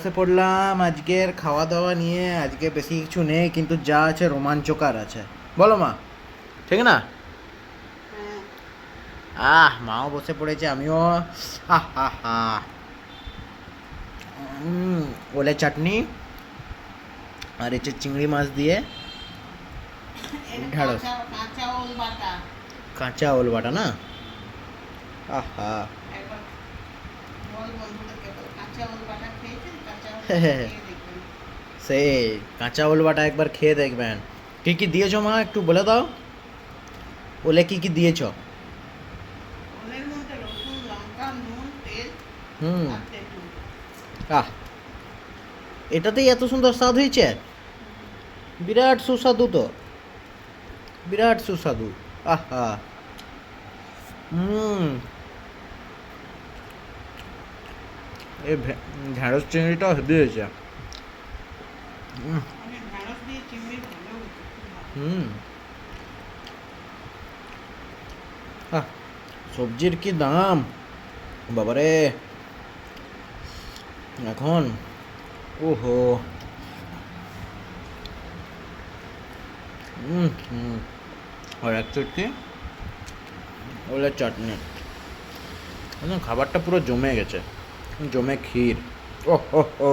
বসে পড়লাম আজকের খাওয়া দাওয়া নিয়ে। আজকে বেশি কিছু নেই, কিন্তু যা আছে রোমাঞ্চকর আছে। বলো মা, ঠিক না? মাও বসে পড়েছে, আমিও। আহ হা হা। ওলে চাটনি আর হচ্ছে চিংড়ি মাছ দিয়ে ঢ্যাঁড়স। কাঁচা ওল বাটা না? আহা। সেই কাঁচা ওল বাটা একবার খেয়ে দেখবেন। কি কি দিয়েছো মা, একটু বলে দাও। ওলে কি কি দিয়েছো? হুম। আহ, এটাতেই এত সুন্দর স্বাদ হয়েছে? বিরাট সুস্বাদু তো, বিরাট সুস্বাদু। আহা। হুম। এই ঢ্যাঁড়স চিংড়িটাও হেভি হয়েছে। হুম। হুম। আহ, সবজির কি দাম বাবারে এখন! ওহো। হুম। আর এক চটকি ওলের চাটনি, একদম খাবারটা পুরো জমে গেছে, জমে ক্ষীর। ও হো হো।